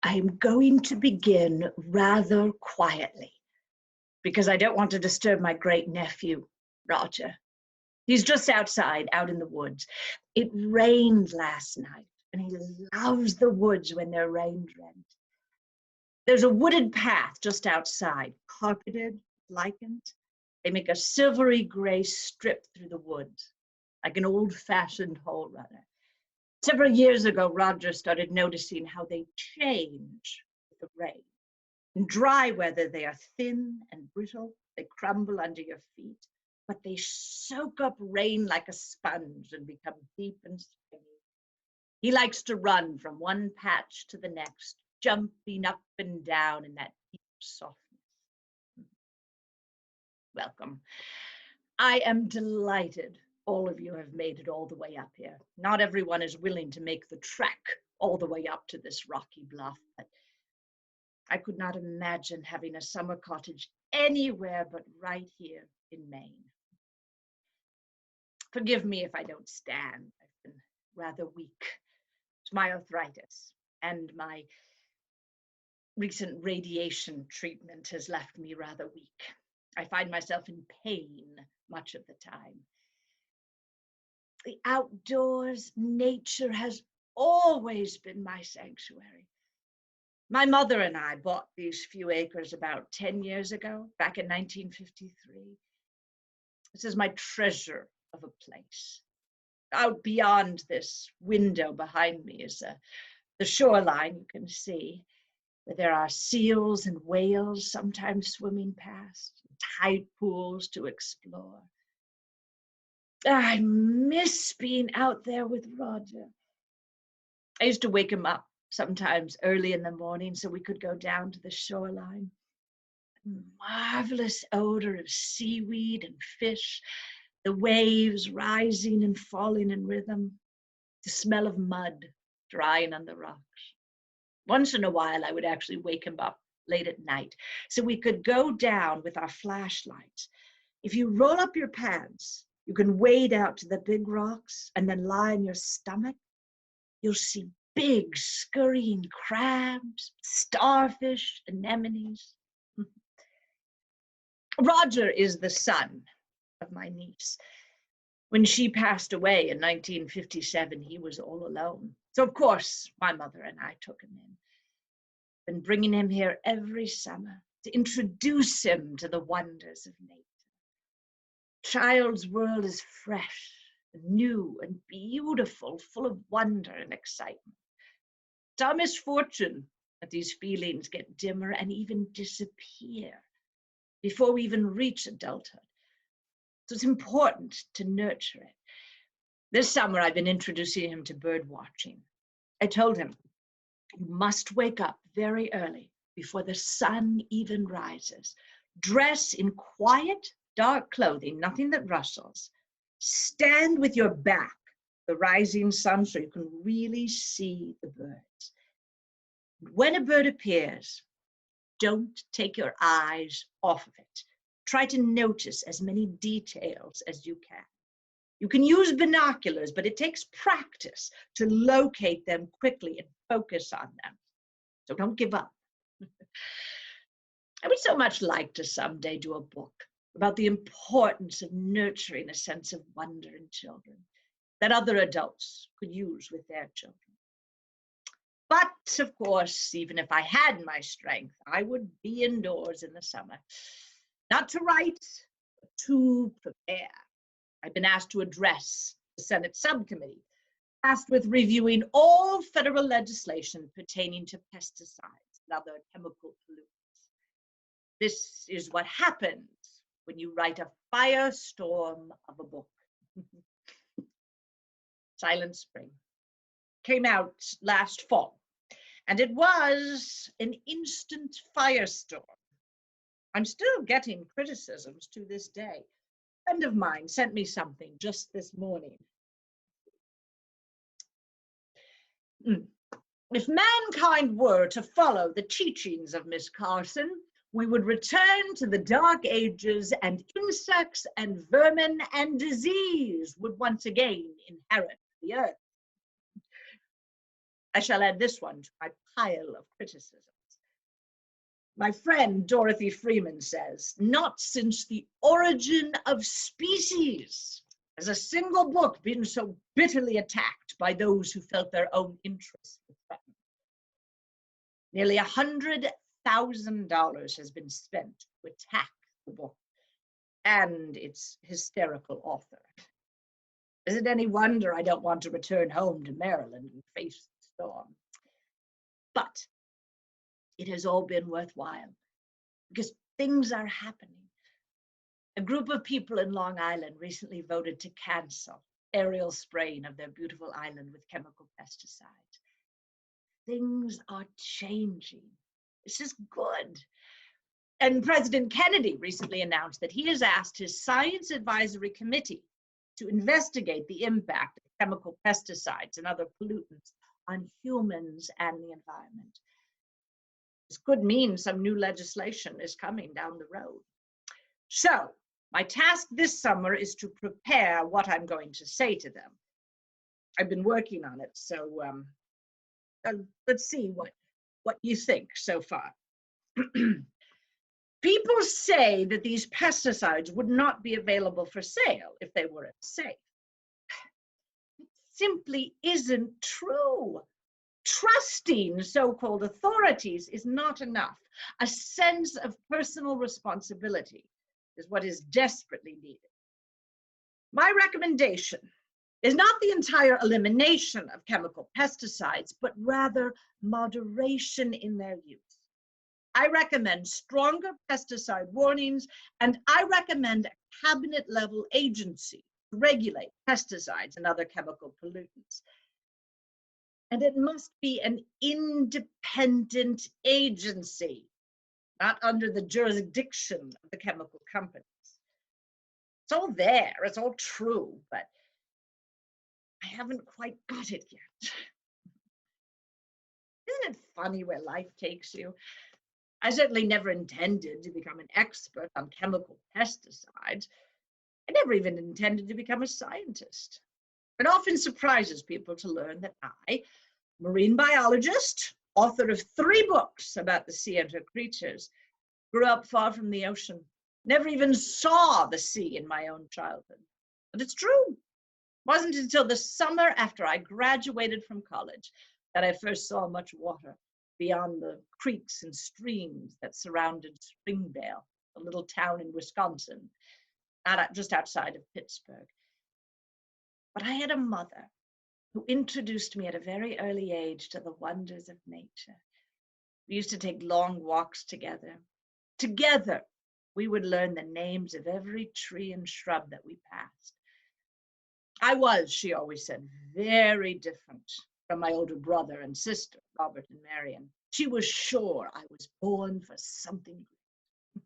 I'm going to begin rather quietly because I don't want to disturb my great nephew, Roger. He's just outside, out in the woods. It rained last night, and he loves the woods when they're rain-drenched. There's a wooded path just outside, carpeted, lichens. They make a silvery gray strip through the woods, like an old-fashioned hole runner. Several years ago, Roger started noticing how they change with the rain. In dry weather, they are thin and brittle. They crumble under your feet, but they soak up rain like a sponge and become deep and springy. He likes to run from one patch to the next, jumping up and down in that deep softness. Welcome. I am delighted all of you have made it all the way up here. Not everyone is willing to make the trek all the way up to this rocky bluff, but I could not imagine having a summer cottage anywhere but right here in Maine. Forgive me if I don't stand. I've been rather weak. It's my arthritis, and my recent radiation treatment has left me rather weak. I find myself in pain much of the time. The outdoors, nature has always been my sanctuary. My mother and I bought these few acres about 10 years ago, back in 1953. This is my treasure of a place. Out beyond this window behind me is the shoreline, you can see, where there are seals and whales sometimes swimming past, tide pools to explore. I miss being out there with Roger. I used to wake him up sometimes early in the morning so we could go down to the shoreline. Marvelous odor of seaweed and fish, the waves rising and falling in rhythm, the smell of mud drying on the rocks. Once in a while, I would actually wake him up late at night so we could go down with our flashlights. If you roll up your pants, you can wade out to the big rocks and then lie on your stomach. You'll see big scurrying crabs, starfish, anemones. Roger is the son of my niece. When she passed away in 1957, he was all alone. So of course, my mother and I took him in. Been bringing him here every summer to introduce him to the wonders of nature. Child's world is fresh, and new, and beautiful, full of wonder and excitement. It's our misfortune that these feelings get dimmer and even disappear before we even reach adulthood. So it's important to nurture it. This summer, I've been introducing him to bird watching. I told him, you must wake up very early before the sun even rises. Dress in quiet, dark clothing, nothing that rustles. Stand with your back to the rising sun so you can really see the birds. When a bird appears, don't take your eyes off of it. Try to notice as many details as you can. You can use binoculars, but it takes practice to locate them quickly and focus on them. So don't give up. I would so much like to someday do a book about the importance of nurturing a sense of wonder in children that other adults could use with their children. But of course, even if I had my strength, I would be indoors in the summer. Not to write, but to prepare. I've been asked to address the Senate subcommittee, tasked with reviewing all federal legislation pertaining to pesticides and other chemical pollutants. This is what happens when you write a firestorm of a book. Silent Spring came out last fall, and it was an instant firestorm. I'm still getting criticisms to this day. A friend of mine sent me something just this morning. If mankind were to follow the teachings of Miss Carson, we would return to the dark ages, and insects and vermin and disease would once again inherit the earth. I shall add this one to my pile of criticisms. My friend Dorothy Freeman says, not since the origin of species has a single book been so bitterly attacked by those who felt their own interests were threatened. Nearly $100,000 has been spent to attack the book and its hysterical author. Is it any wonder I don't want to return home to Maryland and face the storm? But it has all been worthwhile because things are happening. A group of people in Long Island recently voted to cancel aerial spraying of their beautiful island with chemical pesticides. Things are changing. This is good. And President Kennedy recently announced that he has asked his Science Advisory Committee to investigate the impact of chemical pesticides and other pollutants on humans and the environment. This could mean some new legislation is coming down the road. So, my task this summer is to prepare what I'm going to say to them. I've been working on it, so let's see what you think so far. People say that these pesticides would not be available for sale if they weren't safe. It simply isn't true. Trusting so-called authorities is not enough. A sense of personal responsibility is what is desperately needed. My recommendation is not the entire elimination of chemical pesticides, but rather moderation in their use. I recommend stronger pesticide warnings, and I recommend a cabinet-level agency to regulate pesticides and other chemical pollutants. And it must be an independent agency, not under the jurisdiction of the chemical companies. It's all there, it's all true, but I haven't quite got it yet. Isn't it funny where life takes you? I certainly never intended to become an expert on chemical pesticides. I never even intended to become a scientist. It often surprises people to learn that I, marine biologist, author of 3 books about the sea and her creatures, grew up far from the ocean, never even saw the sea in my own childhood. But it's true. It wasn't until the summer after I graduated from college that I first saw much water beyond the creeks and streams that surrounded Springdale, a little town in Wisconsin, just outside of Pittsburgh. But I had a mother who introduced me at a very early age to the wonders of nature. We used to take long walks together. Together, we would learn the names of every tree and shrub that we passed. I was, she always said, very different from my older brother and sister, Robert and Marion. She was sure I was born for something great.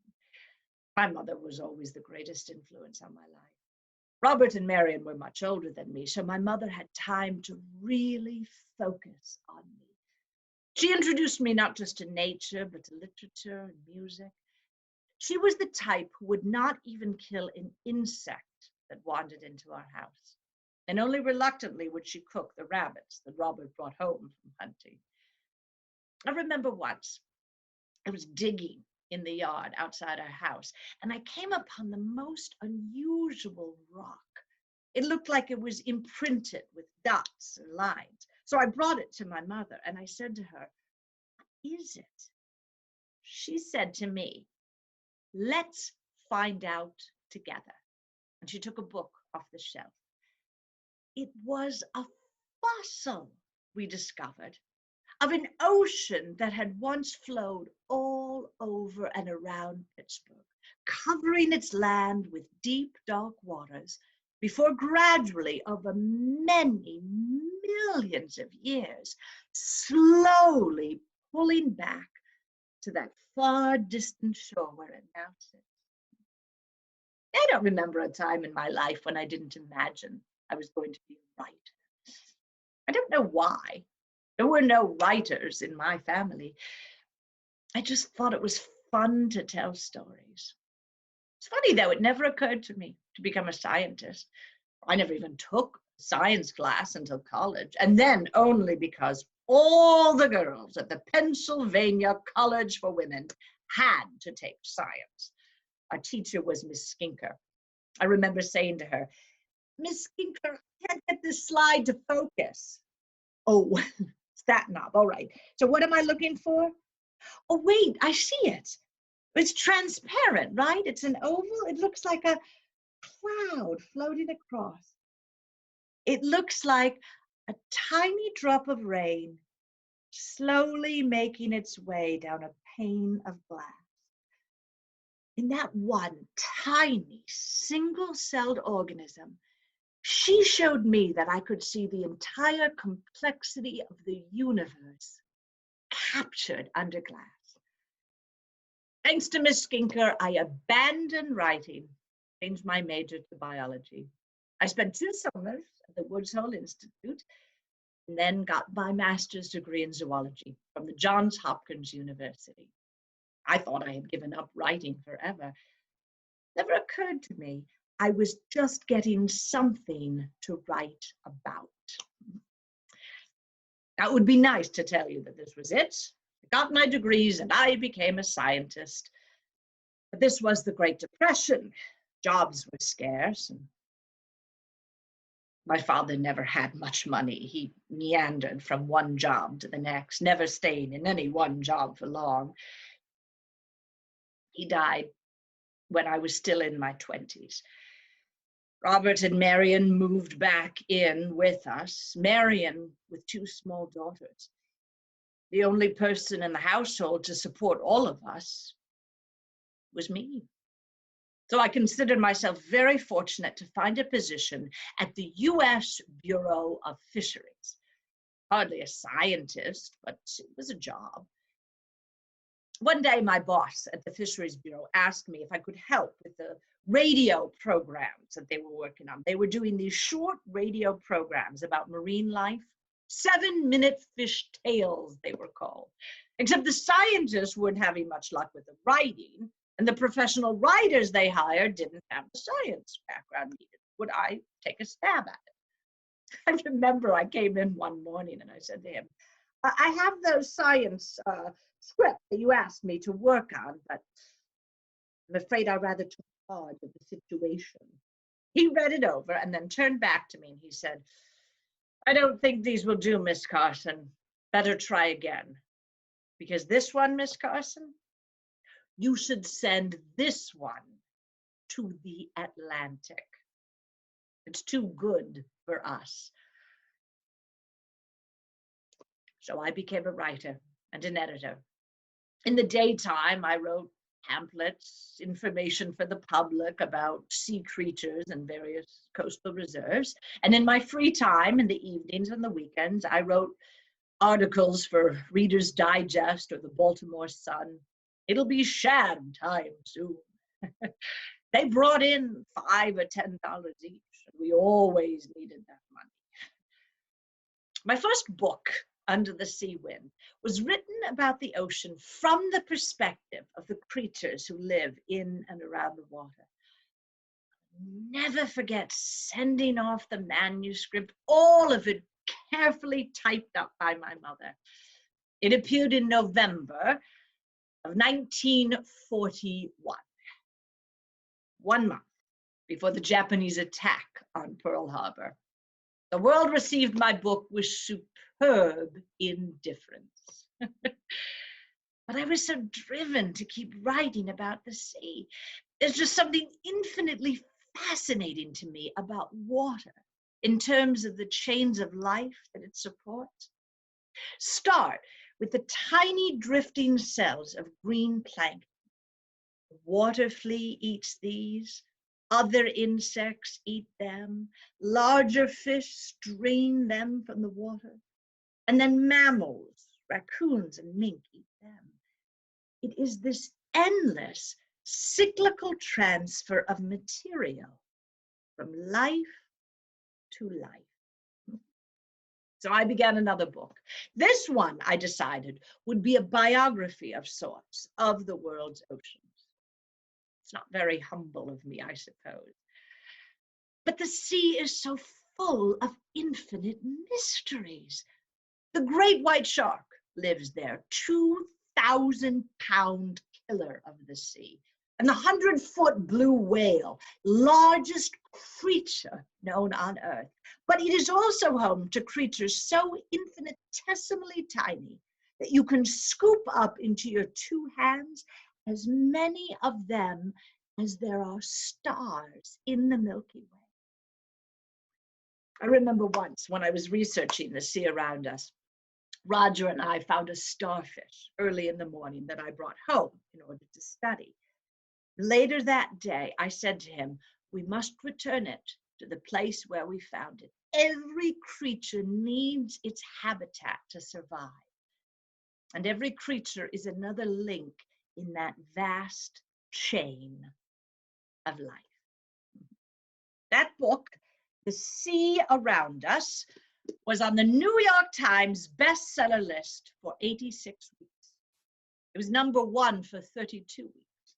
My mother was always the greatest influence on my life. Robert and Marion were much older than me, so my mother had time to really focus on me. She introduced me not just to nature, but to literature and music. She was the type who would not even kill an insect that wandered into our house. And only reluctantly would she cook the rabbits that Robert brought home from hunting. I remember once I was digging in the yard outside our house, and I came upon the most unusual rock. It looked like it was imprinted with dots and lines. So I brought it to my mother, and I said to her, "What is it?" She said to me, "Let's find out together." And she took a book off the shelf. It was a fossil, we discovered, of an ocean that had once flowed all over and around Pittsburgh, covering its land with deep, dark waters, before gradually, over many millions of years, slowly pulling back to that far distant shore where it now sits. I don't remember a time in my life when I didn't imagine I was going to be a writer. I don't know why. There were no writers in my family. I just thought it was fun to tell stories. It's funny though, it never occurred to me to become a scientist. I never even took a science class until college, and then only because All the girls at the Pennsylvania College for Women had to take science. Our teacher was Miss Skinker. I remember saying to her, Miss Skinker, I can't get this slide to focus. Oh, it's that knob. All right. So what am I looking for? Oh, wait, I see it. It's transparent, right? It's an oval. It looks like a cloud floating across. It looks like a tiny drop of rain slowly making its way down a pane of glass. In that one tiny single-celled organism, she showed me that I could see the entire complexity of the universe captured under glass. Thanks to Miss Skinker, I abandoned writing, changed my major to biology. I spent 2 summers at the Woods Hole Institute and then got my master's degree in zoology from the Johns Hopkins University. I thought I had given up writing forever. Never occurred to me I was just getting something to write about. Now, it would be nice to tell you that this was it. I got my degrees and I became a scientist. But this was the Great Depression. Jobs were scarce, and my father never had much money. He meandered from one job to the next, never staying in any one job for long. He died when I was still in my 20s. Robert and Marion moved back in with us, Marion with 2 small daughters. The only person in the household to support all of us was me. So I considered myself very fortunate to find a position at the U.S. Bureau of Fisheries. Hardly a scientist, but it was a job. One day, my boss at the Fisheries Bureau asked me if I could help with the radio programs that they were working on. They were doing these short radio programs about marine life, 7-minute fish tales, they were called. Except the scientists weren't having much luck with the writing, and the professional writers they hired didn't have the science background needed. Would I take a stab at it? I remember I came in one morning and I said to him, I have those science script that you asked me to work on, but I'm afraid I rather took charge of the situation. He read it over and then turned back to me and he said, I don't think these will do, Miss Carson. Better try again. Because this one, Miss Carson, you should send this one to the Atlantic. It's too good for us. So I became a writer and an editor. In the daytime, I wrote pamphlets, information for the public about sea creatures and various coastal reserves. And in my free time, in the evenings and the weekends, I wrote articles for Reader's Digest or the Baltimore Sun. It'll be shad time soon. They brought in $5 or $10 each. We always needed that money. My first book, Under the Sea Wind, was written about the ocean from the perspective of the creatures who live in and around the water. Never forget sending off the manuscript, all of it carefully typed up by my mother. It appeared in November of 1941, 1 month before the Japanese attack on Pearl Harbor. The world received my book with superb indifference. But I was so driven to keep writing about the sea. There's just something infinitely fascinating to me about water in terms of the chains of life that it supports. Start with the tiny drifting cells of green plankton. The water flea eats these. Other insects eat them. Larger fish strain them from the water. And then mammals, raccoons and mink eat them. It is this endless cyclical transfer of material from life to life. So I began another book. This one, I decided, would be a biography of sorts of the world's oceans. It's not very humble of me, I suppose. But the sea is so full of infinite mysteries. The great white shark lives there, 2,000-pound killer of the sea. And the 100-foot blue whale, largest creature known on Earth. But it is also home to creatures so infinitesimally tiny that you can scoop up into your two hands as many of them as there are stars in the Milky Way. I remember once when I was researching the sea around us, Roger and I found a starfish early in the morning that I brought home in order to study. Later that day, I said to him, we must return it to the place where we found it. Every creature needs its habitat to survive. And every creature is another link in that vast chain of life. That book, The Sea Around Us, was on the New York Times bestseller list for 86 weeks. It was #1 for 32 weeks.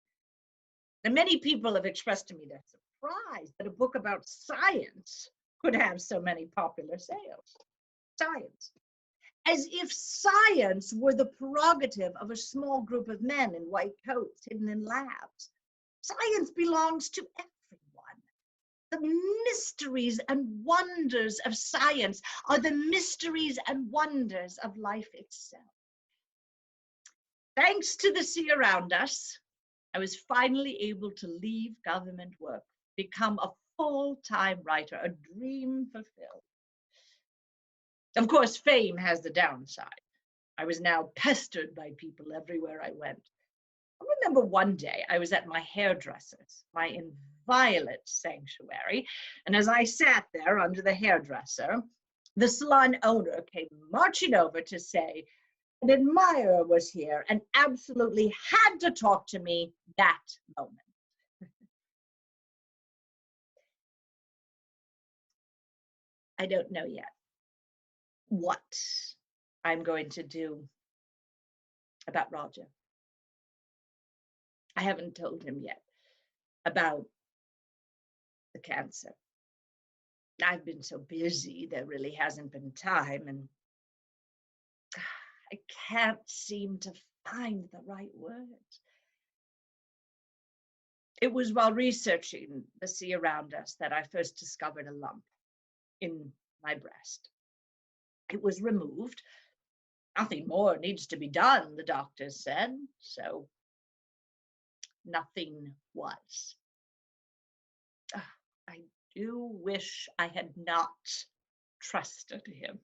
And many people have expressed to me their surprise that a book about science could have so many popular sales. Science. As if science were the prerogative of a small group of men in white coats hidden in labs. Science belongs to everyone. The mysteries and wonders of science are the mysteries and wonders of life itself. Thanks to The Sea Around Us, I was finally able to leave government work, become a full-time writer, a dream fulfilled. Of course, fame has the downside. I was now pestered by people everywhere I went. I remember one day I was at my hairdresser's, my inviolate sanctuary, and as I sat there under the hairdresser, the salon owner came marching over to say an admirer was here and absolutely had to talk to me that moment. I don't know yet what I'm going to do about Roger. I haven't told him yet about the cancer. I've been so busy, there really hasn't been time, and I can't seem to find the right words. It was while researching The Sea Around Us that I first discovered a lump in my breast. It was removed. Nothing more needs to be done, the doctors said, so nothing was. I do wish I had not trusted him.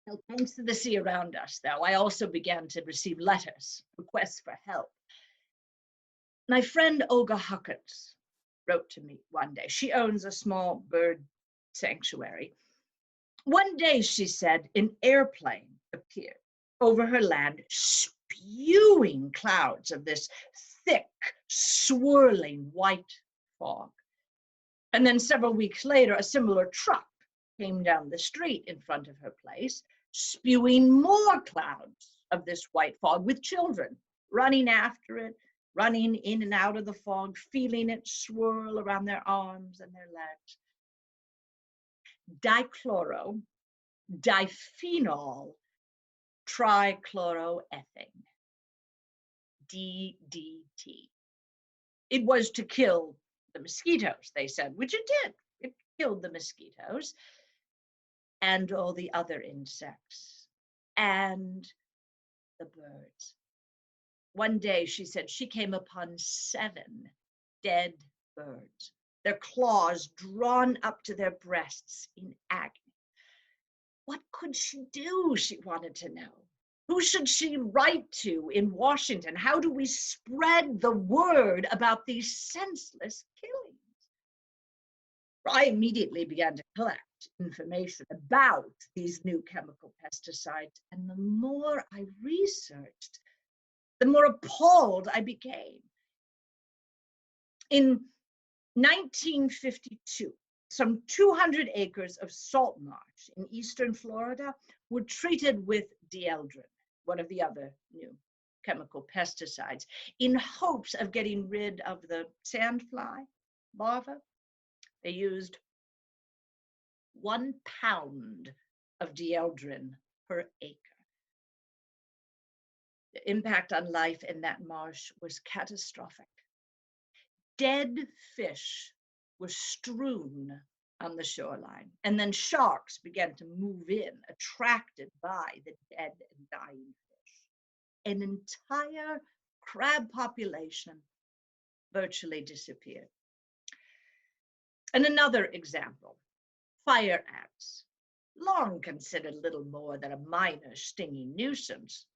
Well, thanks to The Sea Around Us, though, I also began to receive letters, requests for help. My friend Olga Huckett wrote to me one day. She owns a small bird sanctuary. One day, she said, an airplane appeared over her land, spewing clouds of this thick, swirling white fog. And then several weeks later, a similar truck came down the street in front of her place, spewing more clouds of this white fog with children running after it, running in and out of the fog, feeling it swirl around their arms and their legs. Dichloro, diphenol, trichloroethane, DDT. It was to kill the mosquitoes, they said, which it did. It killed the mosquitoes and all the other insects and the birds. One day, she said, she came upon 7 dead birds, their claws drawn up to their breasts in agony. What could she do, she wanted to know. Who should she write to in Washington? How do we spread the word about these senseless killings? I immediately began to collect information about these new chemical pesticides, and the more I researched, the more appalled I became. In 1952, some 200 acres of salt marsh in eastern Florida were treated with dieldrin, one of the other new chemical pesticides, in hopes of getting rid of the sandfly larva. They used 1 pound of dieldrin per acre. The impact on life in that marsh was catastrophic. Dead fish were strewn on the shoreline, and then sharks began to move in, attracted by the dead and dying fish. An entire crab population virtually disappeared. And another example, fire ants, long considered little more than a minor stinging nuisance,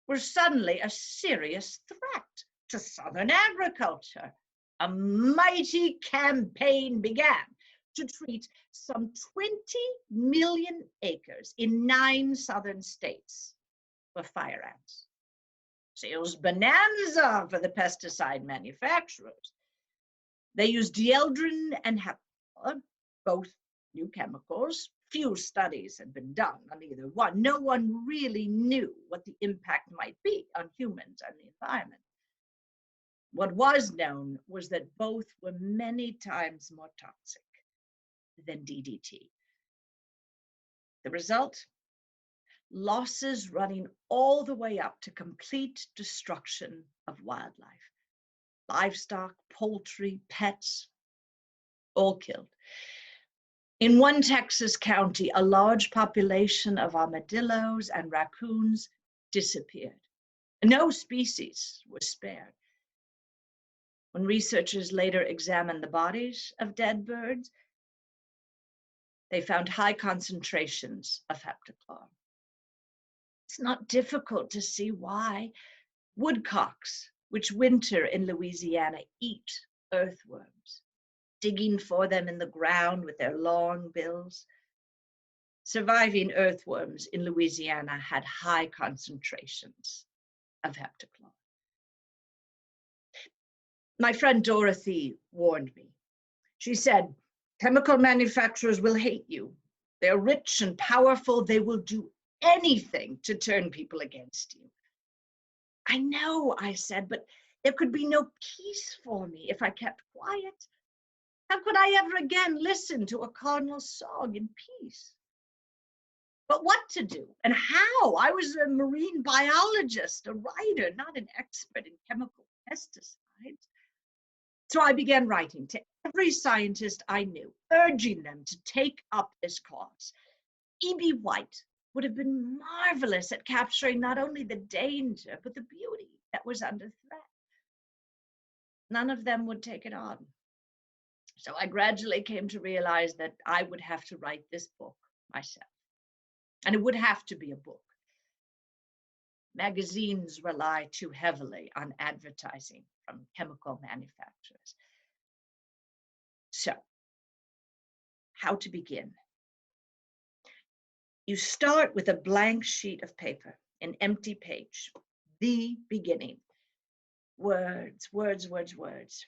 were suddenly a serious threat to southern agriculture. A mighty campaign began to treat some 20 million acres in 9 southern states for fire ants. Sales bonanza for the pesticide manufacturers. They used dieldrin and heptachlor, both new chemicals. Few studies had been done on either one. No one really knew what the impact might be on humans and the environment. What was known was that both were many times more toxic than DDT. The result? Losses running all the way up to complete destruction of wildlife. Livestock, poultry, pets, all killed. In one Texas county, a large population of armadillos and raccoons disappeared. No species was spared. When researchers later examined the bodies of dead birds, they found high concentrations of heptachlor. It's not difficult to see why. Woodcocks, which winter in Louisiana, eat earthworms, digging for them in the ground with their long bills. Surviving earthworms in Louisiana had high concentrations of heptachlor. My friend Dorothy warned me. She said, chemical manufacturers will hate you. They're rich and powerful. They will do anything to turn people against you. I know, I said, but there could be no peace for me if I kept quiet. How could I ever again listen to a cardinal song in peace? But what to do and how? I was a marine biologist, a writer, not an expert in chemical pesticides. So I began writing to every scientist I knew, urging them to take up this cause. E.B. White would have been marvelous at capturing not only the danger, but the beauty that was under threat. None of them would take it on. So I gradually came to realize that I would have to write this book myself. And it would have to be a book. Magazines rely too heavily on advertising from chemical manufacturers. So, how to begin? You start with a blank sheet of paper, an empty page, the beginning. Words, words, words, words.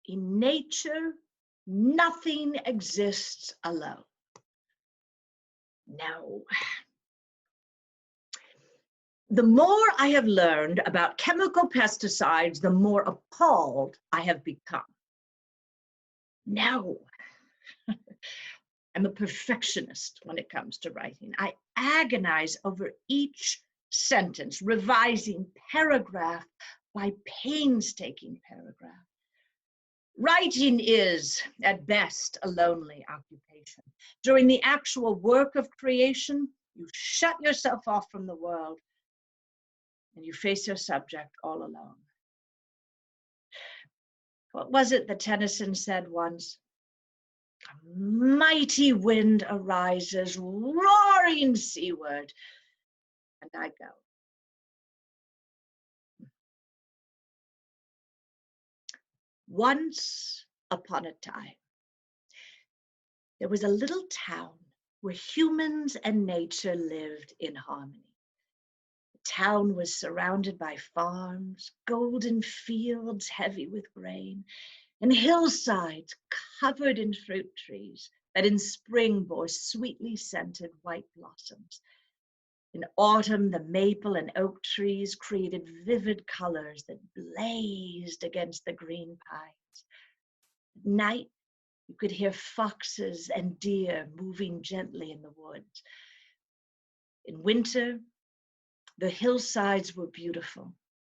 In nature, nothing exists alone. No. The more I have learned about chemical pesticides, the more appalled I have become. No. I'm a perfectionist when it comes to writing. I agonize over each sentence, revising paragraph by painstaking paragraph. Writing is, at best, a lonely occupation. During the actual work of creation, you shut yourself off from the world and you face your subject all alone. What was it that Tennyson said once? A mighty wind arises, roaring seaward, and I go. Once upon a time, there was a little town where humans and nature lived in harmony. The town was surrounded by farms, golden fields heavy with grain, and hillsides covered in fruit trees that in spring bore sweetly scented white blossoms. In autumn, the maple and oak trees created vivid colors that blazed against the green pines. At night, You could hear foxes and deer moving gently in the woods. In winter, the hillsides were beautiful,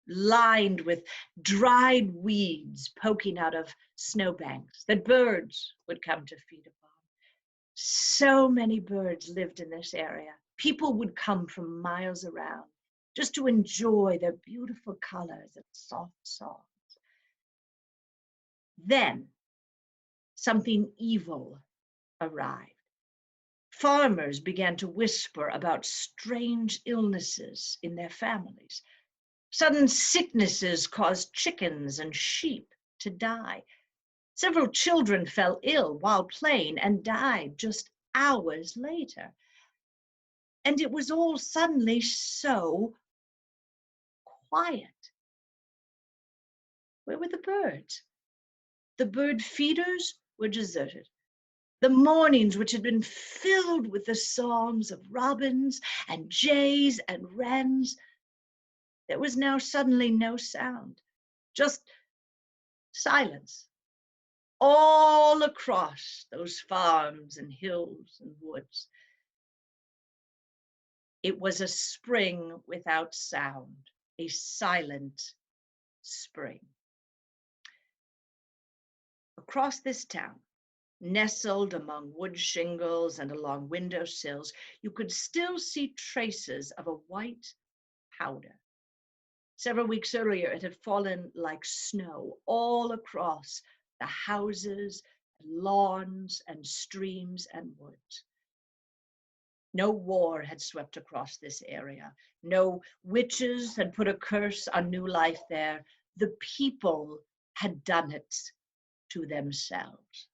lined with dried weeds poking out of snowbanks that birds would come to feed upon. So many birds lived in this area. People would come from miles around just to enjoy their beautiful colors and soft songs. Then something evil arrived. Farmers began to whisper about strange illnesses in their families. Sudden sicknesses caused chickens and sheep to die. Several children fell ill while playing and died just hours later. And it was all suddenly so quiet. Where were the birds? The bird feeders were deserted. The mornings, which had been filled with the songs of robins and jays and wrens, there was now suddenly no sound, just silence all across those farms and hills and woods. It was a spring without sound, a silent spring. Across this town, nestled among wood shingles and along window sills, you could still see traces of a white powder. Several weeks earlier, it had fallen like snow all across the houses, lawns, and streams and woods. No war had swept across this area. No witches had put a curse on new life there. The people had done it to themselves.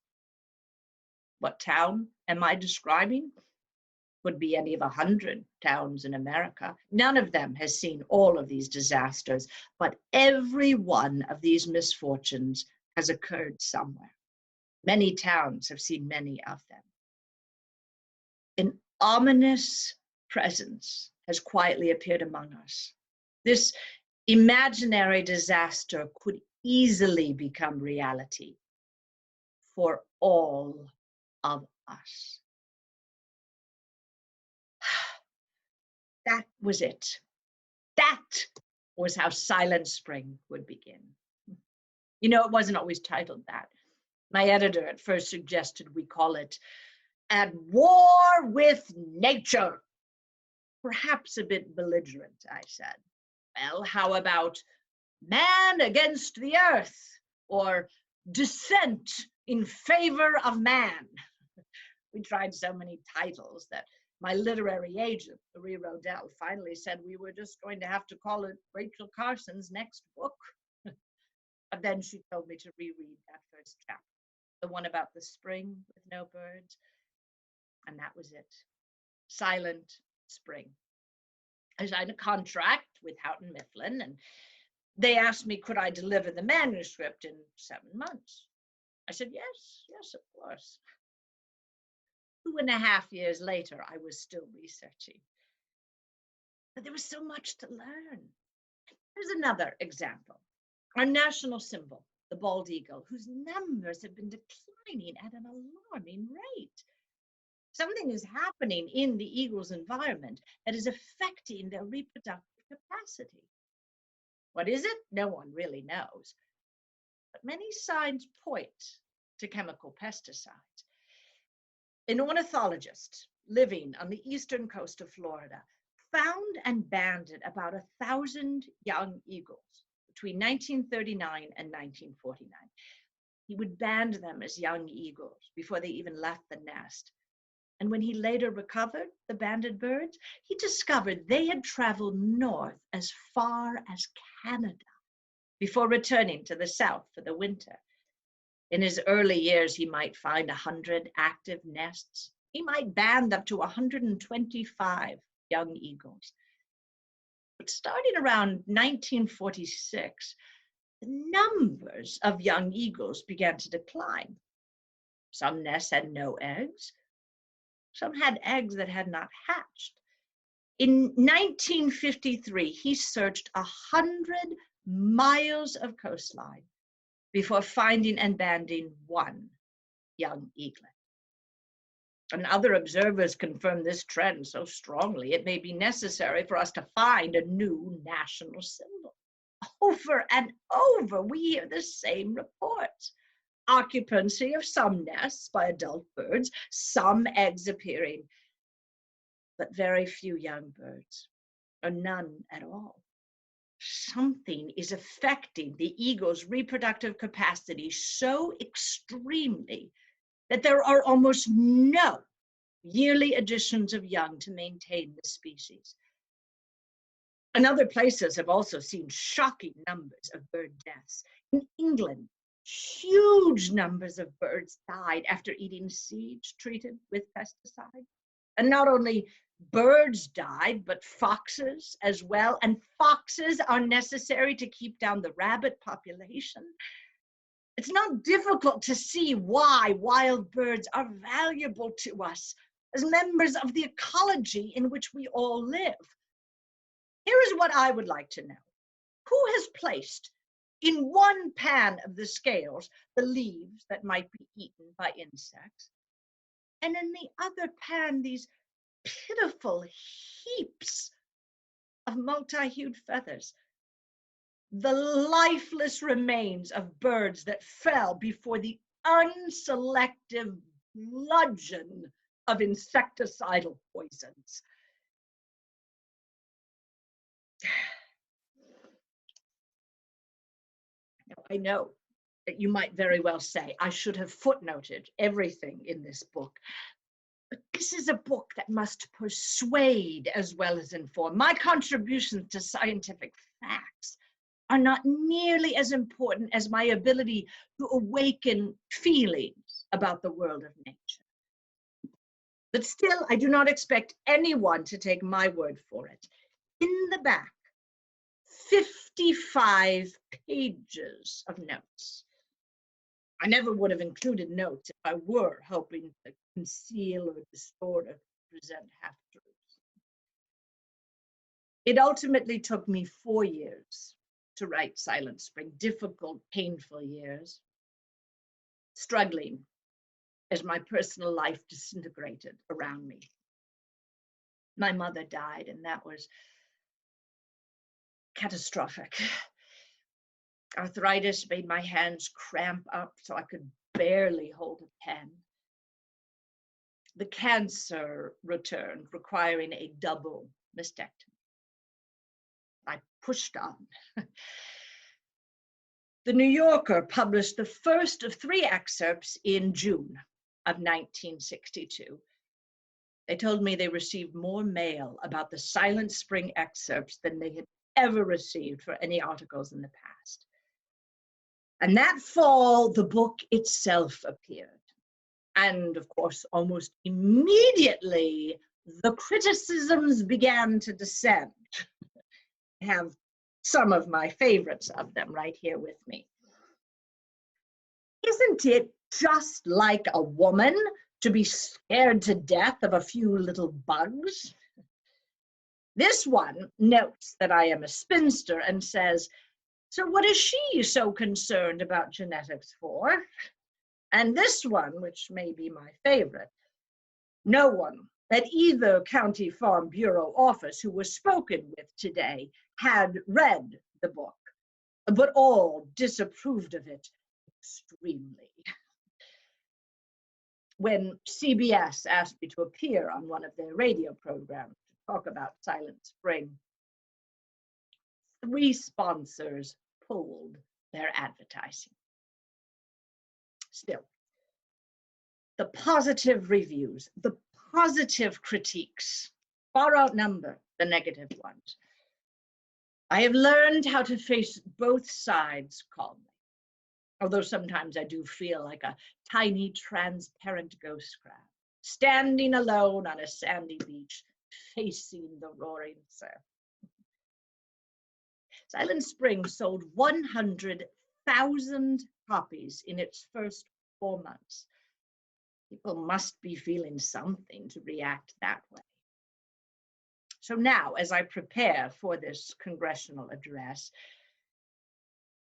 What town am I describing? Could be any of 100 towns in America. None of them has seen all of these disasters, but every one of these misfortunes has occurred somewhere. Many towns have seen many of them. An ominous presence has quietly appeared among us. This imaginary disaster could easily become reality for all of us. That was it. That was how Silent Spring would begin. You know, it wasn't always titled that. My editor at first suggested we call it At War with Nature. Perhaps a bit belligerent, I said. Well, how about Man Against the Earth, or Dissent in Favor of Man? We tried so many titles that my literary agent, Marie Rodell, finally said we were just going to have to call it Rachel Carson's next book. But then she told me to reread that first chapter, the one about the spring with no birds. And that was it. Silent Spring. I signed a contract with Houghton Mifflin, and they asked me, could I deliver the manuscript in 7 months? I said, yes, of course. 2.5 years later, I was still researching. But there was so much to learn. Here's another example. Our national symbol, the bald eagle, whose numbers have been declining at an alarming rate. Something is happening in the eagle's environment that is affecting their reproductive capacity. What is it? No one really knows. But many signs point to chemical pesticides. An ornithologist living on the eastern coast of Florida found and banded about 1,000 young eagles between 1939 and 1949. He would band them as young eagles before they even left the nest. And when he later recovered the banded birds, he discovered they had traveled north as far as Canada before returning to the south for the winter. In his early years, he might find 100 active nests. He might band up to 125 young eagles. But starting around 1946, the numbers of young eagles began to decline. Some nests had no eggs. Some had eggs that had not hatched. In 1953, he searched 100 miles of coastline before finding and banding one young eaglet. And other observers confirm this trend so strongly, it may be necessary for us to find a new national symbol. Over and over, we hear the same reports. Occupancy of some nests by adult birds, some eggs appearing, but very few young birds, or none at all. Something is affecting the eagle's reproductive capacity so extremely that there are almost no yearly additions of young to maintain the species. And other places have also seen shocking numbers of bird deaths. In England, huge numbers of birds died after eating seeds treated with pesticide. And not only birds died, but foxes as well. And foxes are necessary to keep down the rabbit population. It's not difficult to see why wild birds are valuable to us as members of the ecology in which we all live. Here is what I would like to know. Who has placed in one pan of the scales the leaves that might be eaten by insects, and in the other pan these pitiful heaps of multi-hued feathers, the lifeless remains of birds that fell before the unselective bludgeon of insecticidal poisons? I know that you might very well say, I should have footnoted everything in this book. But this is a book that must persuade as well as inform. My contributions to scientific facts are not nearly as important as my ability to awaken feelings about the world of nature. But still, I do not expect anyone to take my word for it. In the back, 55 pages of notes. I never would have included notes if I were hoping to conceal or distort or present half-truths. It ultimately took me 4 years to write Silent Spring, difficult, painful years, struggling as my personal life disintegrated around me. My mother died, and that was catastrophic. Arthritis made my hands cramp up so I could barely hold a pen. The cancer returned, requiring a double mastectomy. I pushed on. The New Yorker published the first of 3 excerpts in June of 1962. They told me they received more mail about the Silent Spring excerpts than they had ever received for any articles in the past. And that fall, the book itself appeared. And of course, almost immediately, the criticisms began to descend. I have some of my favorites of them right here with me. Isn't it just like a woman to be scared to death of a few little bugs? This one notes that I am a spinster and says, so what is she so concerned about genetics for? And this one, which may be my favorite, no one at either County Farm Bureau office who was spoken with today had read the book, but all disapproved of it extremely. When CBS asked me to appear on one of their radio programs to talk about Silent Spring, 3 sponsors pulled their advertising. Still, the positive reviews, the positive critiques far outnumber the negative ones. I have learned how to face both sides calmly, although sometimes I do feel like a tiny transparent ghost crab, standing alone on a sandy beach, facing the roaring surf. Silent Spring sold 100,000 copies in its first 4 months. People must be feeling something to react that way. So now, as I prepare for this congressional address,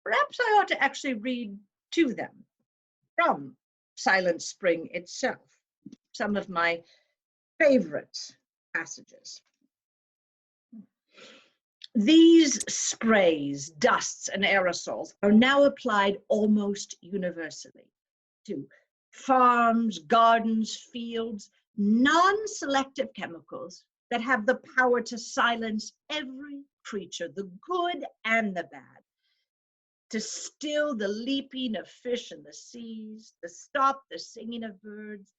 perhaps I ought to actually read to them from Silent Spring itself. Some of my favorite passages. These sprays, dusts, and aerosols are now applied almost universally to farms, gardens, fields, non-selective chemicals that have the power to silence every creature, the good and the bad, to still the leaping of fish in the seas, to stop the singing of birds,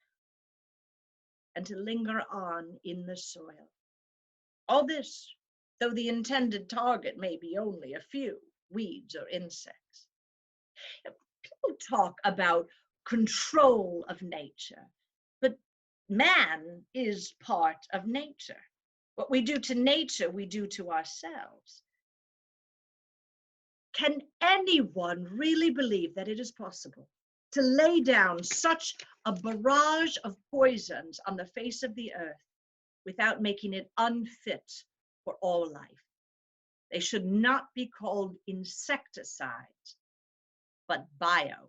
and to linger on in the soil. All this, though the intended target may be only a few weeds or insects. People talk about control of nature, but man is part of nature. What we do to nature, we do to ourselves. Can anyone really believe that it is possible to lay down such a barrage of poisons on the face of the earth without making it unfit for all life? They should not be called insecticides, but biocides.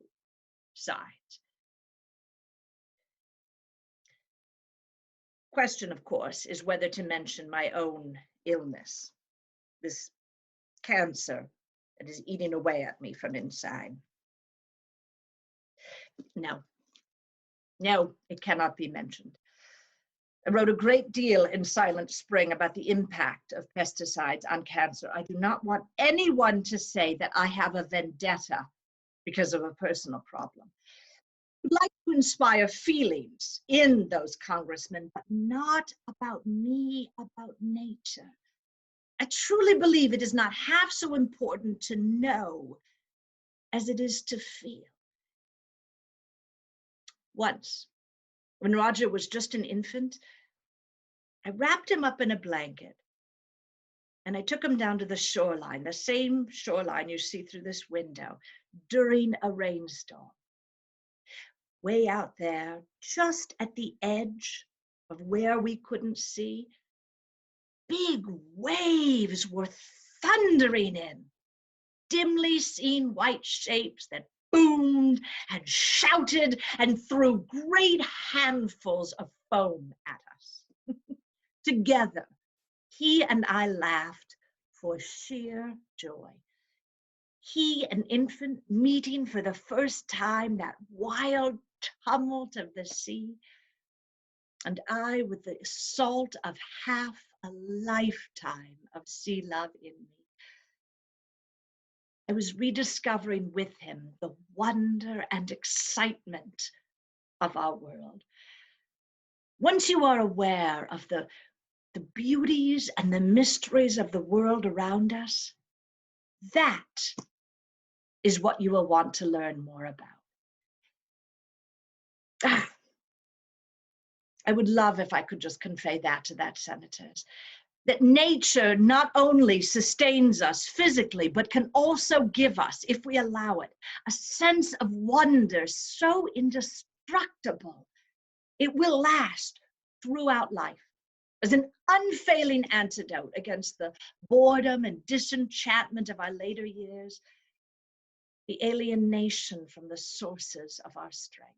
Question, of course, is whether to mention my own illness, this cancer that is eating away at me from inside. No, it cannot be mentioned. I wrote a great deal in Silent Spring about the impact of pesticides on cancer. I do not want anyone to say that I have a vendetta because of a personal problem. I'd like to inspire feelings in those congressmen, but not about me, about nature. I truly believe it is not half so important to know as it is to feel. Once, when Roger was just an infant, I wrapped him up in a blanket and I took him down to the shoreline, the same shoreline you see through this window, during a rainstorm. Way out there, just at the edge of where we couldn't see, big waves were thundering in, dimly seen white shapes that boomed and shouted and threw great handfuls of foam at us. Together, he and I laughed for sheer joy. He, an infant, meeting for the first time that wild tumult of the sea, and I with the salt of half a lifetime of sea love in me. I was rediscovering with him the wonder and excitement of our world. Once you are aware of the beauties and the mysteries of the world around us, that is what you will want to learn more about. I would love if I could just convey that to that senators, that nature not only sustains us physically, but can also give us, if we allow it, a sense of wonder so indestructible, it will last throughout life as an unfailing antidote against the boredom and disenchantment of our later years, the alienation from the sources of our strength.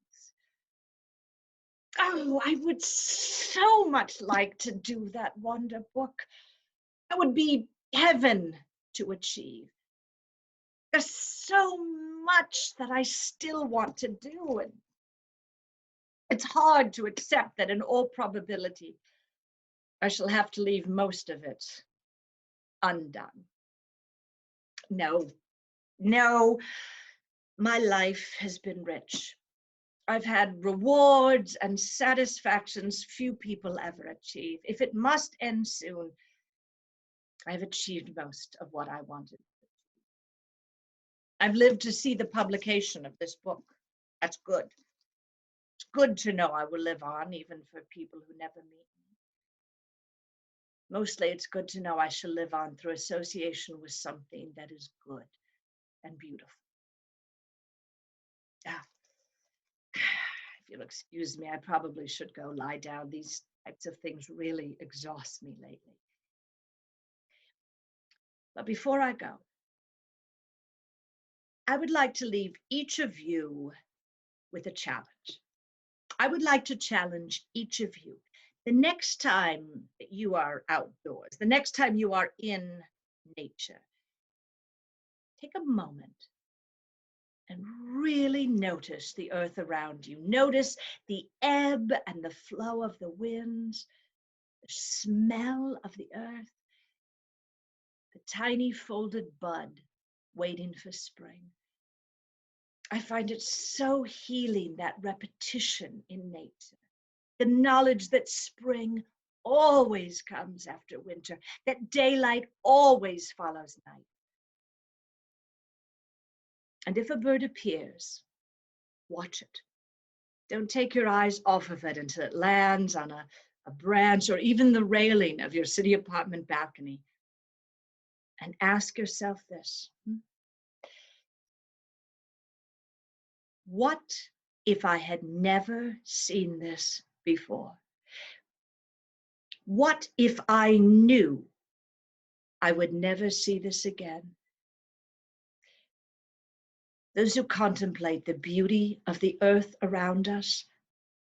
Oh, I would so much like to do that wonder book. That would be heaven to achieve. There's so much that I still want to do, and it's hard to accept that in all probability, I shall have to leave most of it undone. No, my life has been rich. I've had rewards and satisfactions few people ever achieve. If it must end soon, I've achieved most of what I wanted. I've lived to see the publication of this book. That's good. It's good to know I will live on, even for people who never meet me. Mostly it's good to know I shall live on through association with something that is good and beautiful. If you'll excuse me, I probably should go lie down. These types of things really exhaust me lately. But before I go, I would like to leave each of you with a challenge. I would like to challenge each of you. The next time that you are outdoors, the next time you are in nature, take a moment and really notice the earth around you. Notice the ebb and the flow of the winds, the smell of the earth, the tiny folded bud waiting for spring. I find it so healing, that repetition in nature. The knowledge that spring always comes after winter, that daylight always follows night. And if a bird appears, watch it. Don't take your eyes off of it until it lands on a branch or even the railing of your city apartment balcony. And ask yourself this. What if I had never seen this before? What if I knew I would never see this again? Those who contemplate the beauty of the earth around us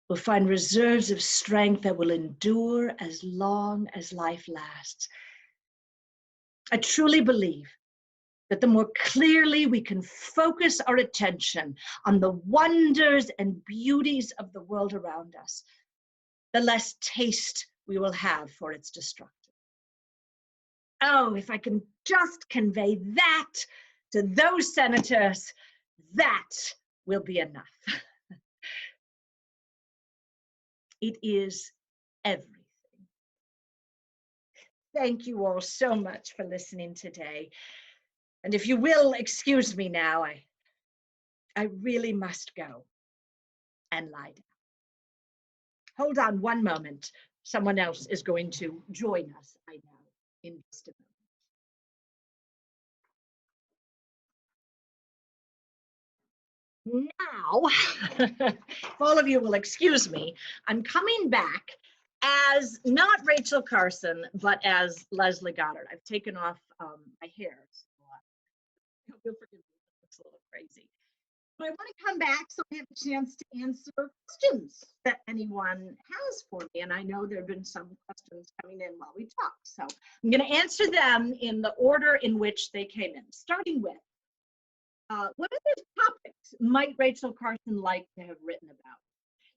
will find reserves of strength that will endure as long as life lasts. I truly believe that the more clearly we can focus our attention on the wonders and beauties of the world around us, the less taste we will have for its destruction. Oh, if I can just convey that to those senators, that will be enough. It is everything. Thank you all so much for listening today. And if you will excuse me now, I really must go and lie down. Hold on one moment. Someone else is going to join us, I know, in just a moment. Now, if all of you will excuse me, I'm coming back as not Rachel Carson, but as Leslie Goddard. I've taken off my hair, so I hope you'll forgive me. It looks a little crazy. But I want to come back so we have a chance to answer questions that anyone has for me. And I know there have been some questions coming in while we talk. So I'm going to answer them in the order in which they came in, starting with, what other topics might Rachel Carson like to have written about?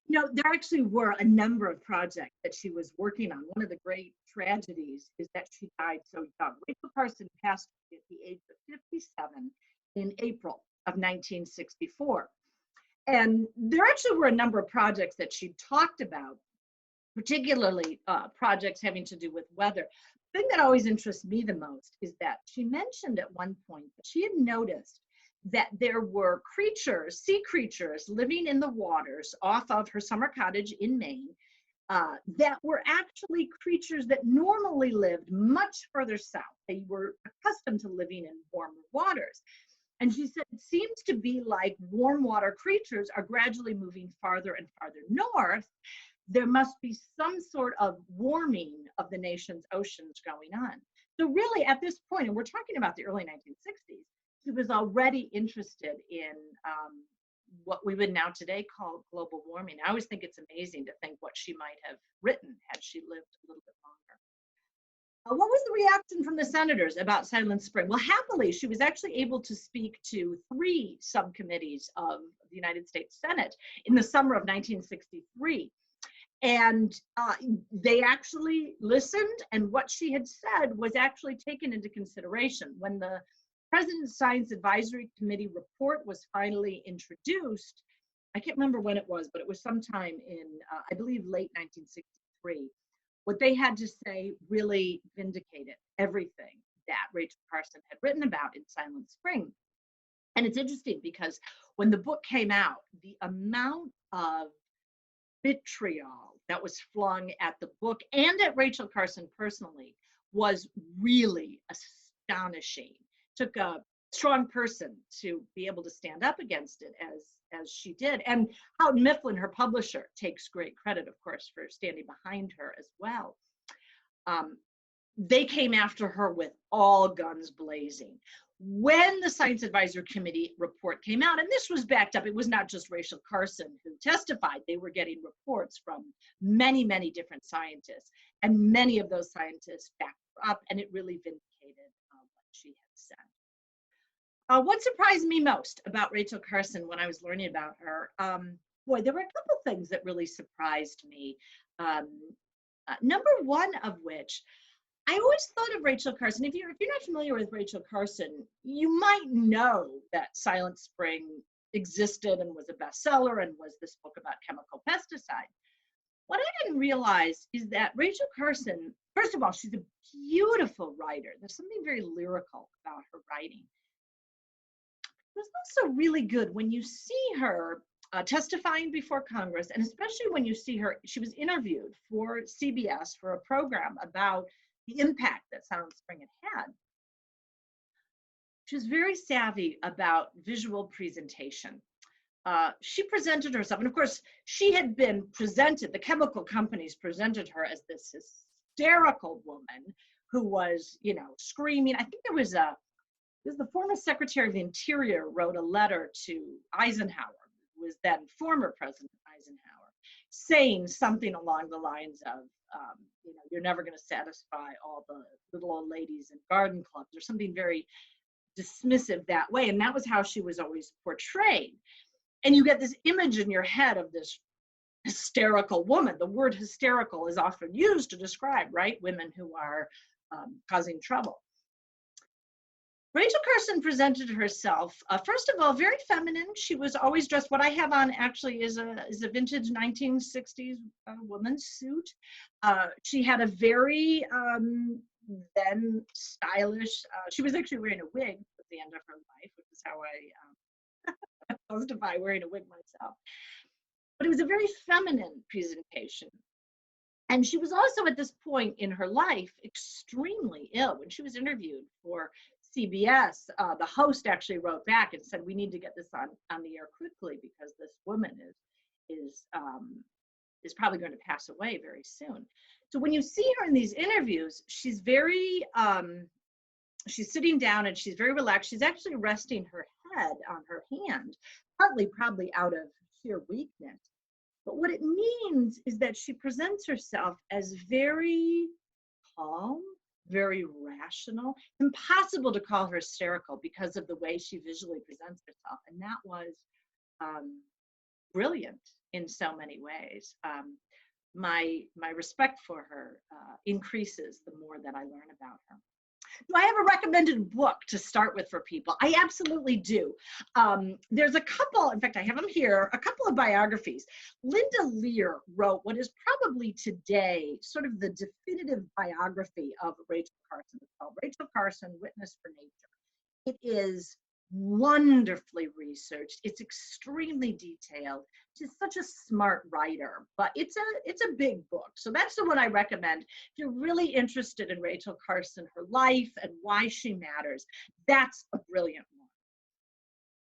You know, there actually were a number of projects that she was working on. One of the great tragedies is that she died so young. Rachel Carson passed away at the age of 57 in April of 1964. And there actually were a number of projects that she talked about, particularly projects having to do with weather. The thing that always interests me the most is that she mentioned at one point that she had noticed that there were creatures, sea creatures, living in the waters off of her summer cottage in Maine, that were actually creatures that normally lived much further south. They were accustomed to living in warmer waters. And she said, it seems to be like warm water creatures are gradually moving farther and farther north. There must be some sort of warming of the nation's oceans going on. So really at this point, and we're talking about the early 1960s, she was already interested in what we would now today call global warming. I always think it's amazing to think what she might have written had she lived a little bit longer. What was the reaction from the senators about Silent Spring? Well, happily, she was actually able to speak to 3 subcommittees of the United States Senate in the summer of 1963. And they actually listened, and what she had said was actually taken into consideration. When the President's Science Advisory Committee report was finally introduced, I can't remember when it was, but it was sometime in, I believe, late 1963. What they had to say really vindicated everything that Rachel Carson had written about in Silent Spring. And it's interesting because when the book came out, the amount of vitriol that was flung at the book and at Rachel Carson personally was really astonishing. It took a strong person to be able to stand up against it as she did. And Houghton Mifflin, her publisher, takes great credit, of course, for standing behind her as well. they came after her with all guns blazing. When the Science Advisory Committee report came out, and this was backed up, it was not just Rachel Carson who testified, they were getting reports from many, many different scientists, and many of those scientists backed her up, and it really vindicated what she had said. What surprised me most about Rachel Carson when I was learning about her, boy, there were a couple things that really surprised me. Number one of which, I always thought of Rachel Carson. If you're not familiar with Rachel Carson, you might know that Silent Spring existed and was a bestseller and was this book about chemical pesticide. What I didn't realize is that Rachel Carson, first of all, she's a beautiful writer. There's something very lyrical about her writing. It was also really good when you see her testifying before Congress, and especially when you see her, she was interviewed for CBS for a program about the impact that Silent Spring had had. She was very savvy about visual presentation. She presented herself, and of course, she had been presented, the chemical companies presented her as this hysterical woman who was, you know, screaming. I think there was the former Secretary of the Interior wrote a letter to Eisenhower, who was then former President Eisenhower, saying something along the lines of, you know, you're never going to satisfy all the little old ladies in garden clubs, or something very dismissive that way. And that was how she was always portrayed. And you get this image in your head of this hysterical woman. The word hysterical is often used to describe, right, women who are causing trouble. Rachel Carson presented herself, first of all, very feminine. She was always dressed, what I have on actually is a vintage 1960s woman's suit. She had a very then stylish, she was actually wearing a wig at the end of her life, which is how I justify wearing a wig myself. But it was a very feminine presentation. And she was also at this point in her life extremely ill. When she was interviewed for CBS, the host actually wrote back and said, we need to get this on the air quickly because this woman is probably going to pass away very soon. So when you see her in these interviews, she's very, she's sitting down and she's very relaxed. She's actually resting her head on her hand, partly probably out of sheer weakness. But what it means is that she presents herself as very calm, very rational. Impossible to call her hysterical because of the way she visually presents herself. And that was brilliant in so many ways. My respect for her increases the more that I learn about her. Do I have a recommended book to start with for people? I absolutely do. There's a couple, in fact, I have them here, a couple of biographies. Linda Lear wrote what is probably today sort of the definitive biography of Rachel Carson. It's called Rachel Carson, Witness for Nature. It is wonderfully researched. It's extremely detailed. She's such a smart writer, but it's a big book. So that's the one I recommend. If you're really interested in Rachel Carson, her life and why she matters, that's a brilliant one.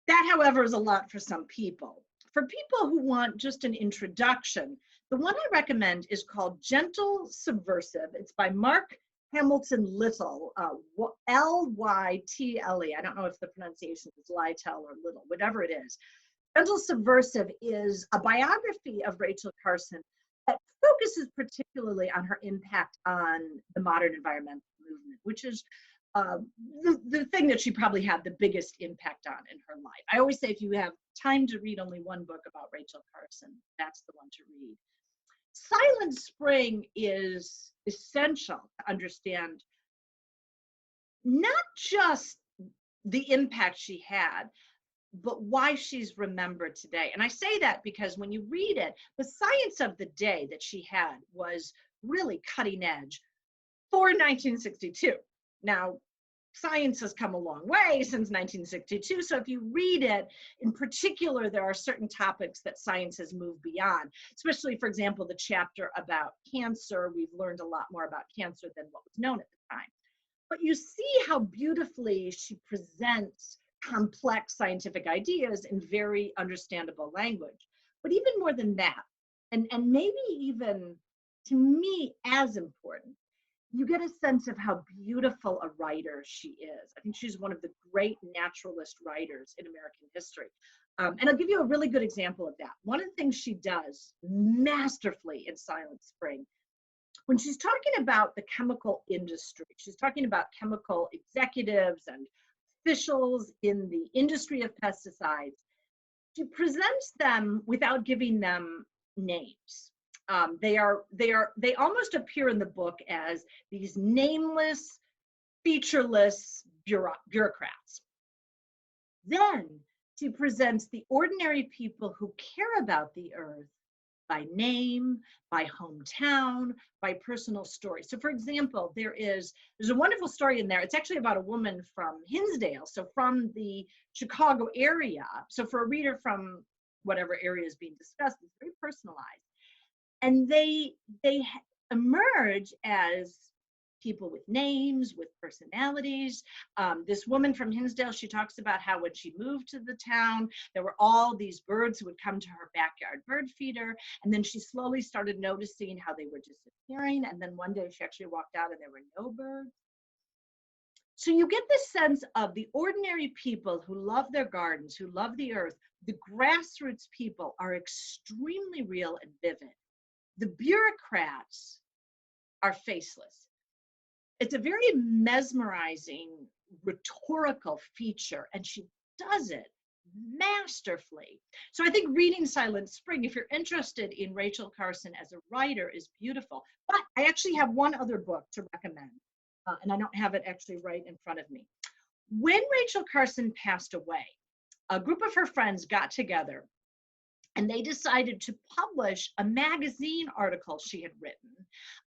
That, however, is a lot for some people. For people who want just an introduction, the one I recommend is called Gentle Subversive. It's by Mark Hamilton Little, L-Y-T-L-E. I don't know if the pronunciation is Lytle or Little, whatever it is. Gentle Subversive is a biography of Rachel Carson that focuses particularly on her impact on the modern environmental movement, which is the thing that she probably had the biggest impact on in her life. I always say if you have time to read only one book about Rachel Carson, that's the one to read. Silent Spring is essential to understand not just the impact she had, but why she's remembered today. And I say that because when you read it, the science of the day that she had was really cutting edge for 1962. Now, science has come a long way since 1962. So if you read it, in particular, there are certain topics that science has moved beyond, especially, for example, the chapter about cancer. We've learned a lot more about cancer than what was known at the time. But you see how beautifully she presents complex scientific ideas in very understandable language. But even more than that, and maybe even to me as important, you get a sense of how beautiful a writer she is. I think she's one of the great naturalist writers in American history. And I'll give you a really good example of that. One of the things she does masterfully in Silent Spring, when she's talking about the chemical industry, she's talking about chemical executives and officials in the industry of pesticides, she presents them without giving them names. They almost appear in the book as these nameless, featureless bureaucrats. Then she presents the ordinary people who care about the earth by name, by hometown, by personal story. So for example, there's a wonderful story in there. It's actually about a woman from Hinsdale, so from the Chicago area. So for a reader from whatever area is being discussed, it's very personalized. And they emerge as people with names, with personalities. This woman from Hinsdale, she talks about how when she moved to the town, there were all these birds who would come to her backyard bird feeder. And then she slowly started noticing how they were disappearing. And then one day she actually walked out and there were no birds. So you get this sense of the ordinary people who love their gardens, who love the earth. The grassroots people are extremely real and vivid. The bureaucrats are faceless. It's a very mesmerizing rhetorical feature, and she does it masterfully. So I think reading Silent Spring, if you're interested in Rachel Carson as a writer, is beautiful. But I actually have one other book to recommend, and I don't have it actually right in front of me. When Rachel Carson passed away, a group of her friends got together and they decided to publish a magazine article she had written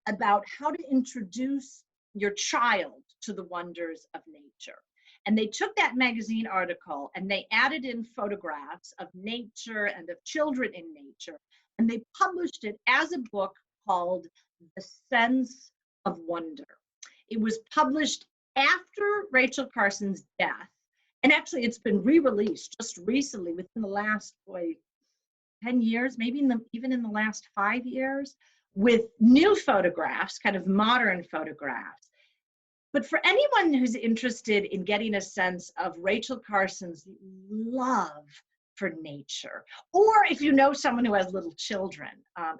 about how to introduce your child to the wonders of nature. And they took that magazine article and they added in photographs of nature and of children in nature. And they published it as a book called The Sense of Wonder. It was published after Rachel Carson's death. And actually it's been re-released just recently within the last 10 years, maybe even in the last 5 years, with new photographs, kind of modern photographs. But for anyone who's interested in getting a sense of Rachel Carson's love for nature, or if you know someone who has little children,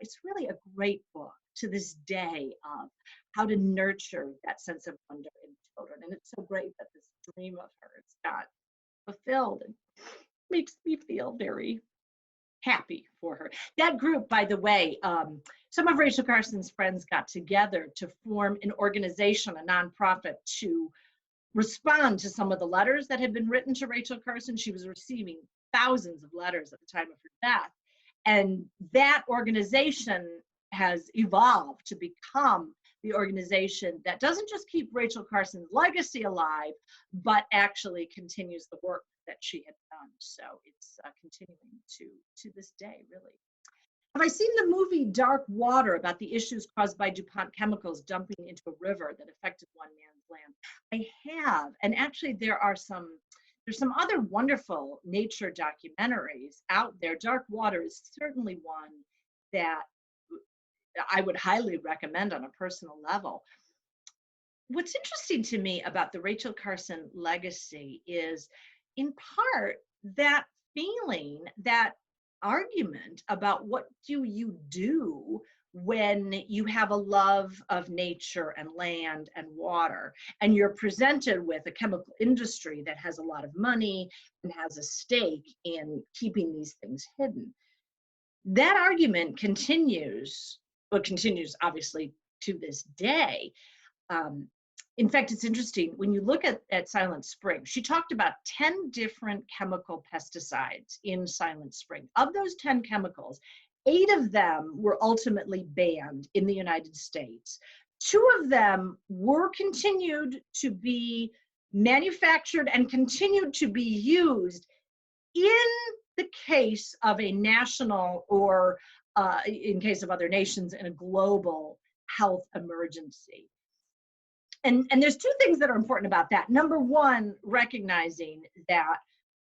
it's really a great book to this day of how to nurture that sense of wonder in children. And it's so great that this dream of hers got fulfilled and makes me feel very happy for her. That group, by the way, some of Rachel Carson's friends got together to form an organization, a nonprofit, to respond to some of the letters that had been written to Rachel Carson. She was receiving thousands of letters at the time of her death. And that organization has evolved to become the organization that doesn't just keep Rachel Carson's legacy alive, but actually continues the work that she had done. So it's continuing to this day, really. Have I seen the movie Dark Water about the issues caused by DuPont chemicals dumping into a river that affected one man's land? I have, and actually there's some other wonderful nature documentaries out there. Dark Water is certainly one that I would highly recommend on a personal level. What's interesting to me about the Rachel Carson legacy is, in part, that feeling, that argument about what do you do when you have a love of nature and land and water, and you're presented with a chemical industry that has a lot of money and has a stake in keeping these things hidden. That argument continues, well, continues obviously to this day. In fact, it's interesting, when you look at Silent Spring, she talked about 10 different chemical pesticides in Silent Spring. Of those 10 chemicals, 8 of them were ultimately banned in the United States. 2 of them were continued to be manufactured and continued to be used in the case of a national or in case of other nations in a global health emergency. And there's 2 things that are important about that. Number one, recognizing that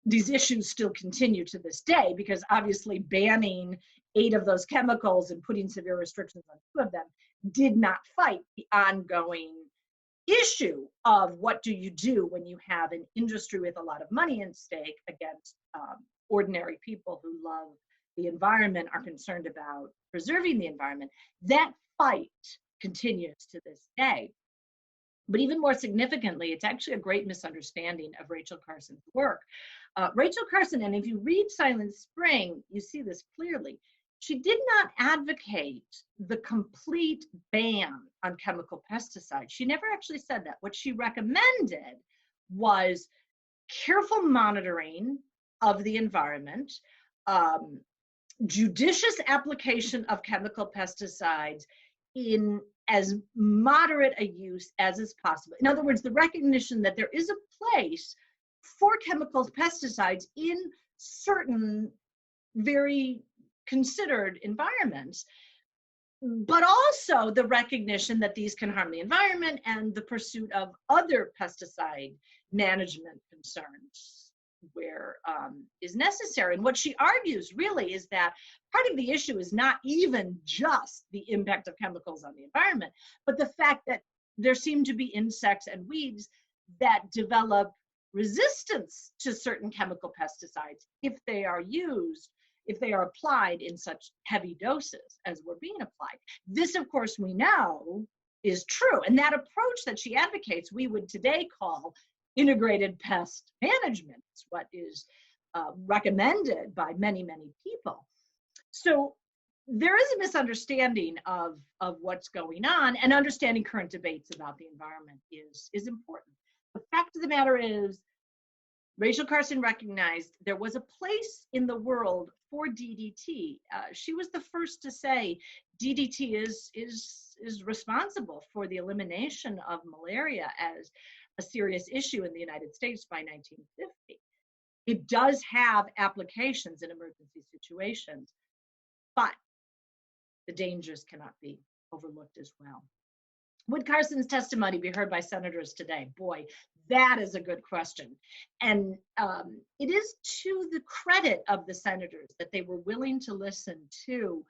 these issues still continue to this day, because obviously banning 8 of those chemicals and putting severe restrictions on 2 of them did not fight the ongoing issue of what do you do when you have an industry with a lot of money at stake against ordinary people who love the environment, are concerned about preserving the environment. That fight continues to this day. But even more significantly, it's actually a great misunderstanding of Rachel Carson's work. Rachel Carson, and if you read Silent Spring, you see this clearly, she did not advocate the complete ban on chemical pesticides. She never actually said that. What she recommended was careful monitoring of the environment, judicious application of chemical pesticides in as moderate a use as is possible. In other words, the recognition that there is a place for chemical pesticides in certain very considered environments, but also the recognition that these can harm the environment and the pursuit of other pesticide management concerns where is necessary. And what she argues really is that part of the issue is not even just the impact of chemicals on the environment, but the fact that there seem to be insects and weeds that develop resistance to certain chemical pesticides if they are used, if they are applied in such heavy doses as were being applied. This, of course, we know is true. And that approach that she advocates, we would today call integrated pest management. It's what is recommended by many, many people. So there is a misunderstanding of what's going on, and understanding current debates about the environment is important. The fact of the matter is, Rachel Carson recognized there was a place in the world for DDT. She was the first to say DDT is responsible for the elimination of malaria as a serious issue in the United States by 1950. It does have applications in emergency situations, but the dangers cannot be overlooked as well. Would Carson's testimony be heard by senators today? Boy, that is a good question. And it is to the credit of the senators that they were willing to listen to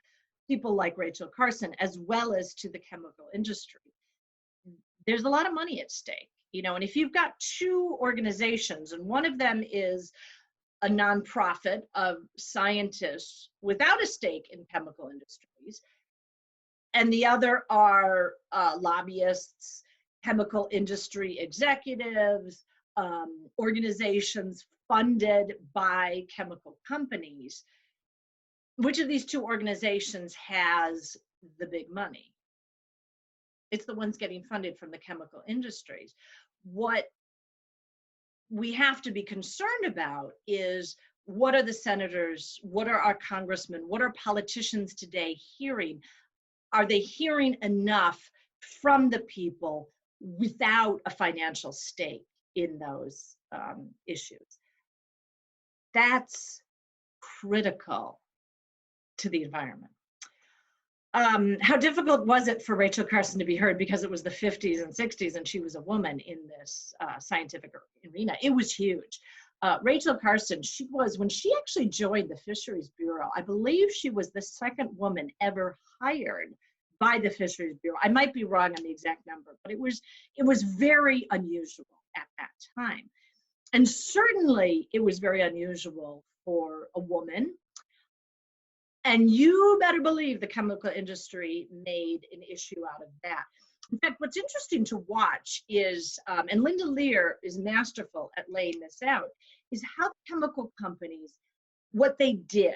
people like Rachel Carson, as well as to the chemical industry. There's a lot of money at stake, you know, and if you've got two organizations, and one of them is a nonprofit of scientists without a stake in chemical industries, and the other are lobbyists, chemical industry executives, organizations funded by chemical companies. Which of these two organizations has the big money? It's the ones getting funded from the chemical industries. What we have to be concerned about is, what are the senators, what are our congressmen, what are politicians today hearing? Are they hearing enough from the people without a financial stake in those issues? That's critical to the environment. How difficult was it for Rachel Carson to be heard, because it was the 50s and 60s and she was a woman in this scientific arena? It was huge. Rachel Carson, she was, when she actually joined the Fisheries Bureau, I believe she was the second woman ever hired by the Fisheries Bureau. I might be wrong on the exact number, but it was very unusual at that time. And certainly it was very unusual for a woman. And you better believe the chemical industry made an issue out of that. In fact, what's interesting to watch is, and Linda Lear is masterful at laying this out, is how the chemical companies, what they did.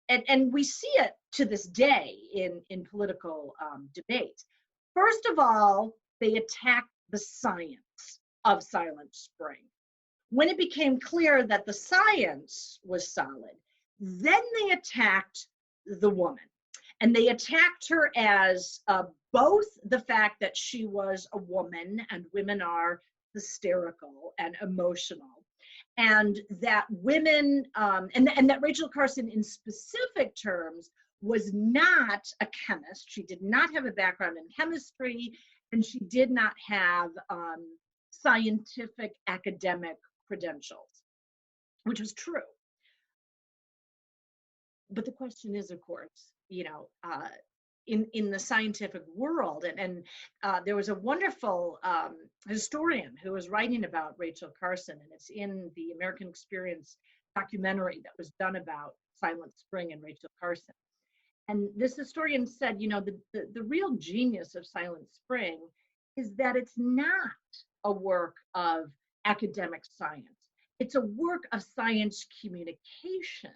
And we see it to this day in political debates. First of all, they attacked the science of Silent Spring. When it became clear that the science was solid, then they attacked the woman. And they attacked her as both the fact that she was a woman, and women are hysterical and emotional, and that women, and that Rachel Carson in specific terms was not a chemist. She did not have a background in chemistry, and she did not have scientific academic credentials, which was true. But the question is, of course, you know, in the scientific world. And there was a wonderful historian who was writing about Rachel Carson, and it's in the American Experience documentary that was done about Silent Spring and Rachel Carson. And this historian said, you know, the real genius of Silent Spring is that it's not a work of academic science. It's a work of science communication.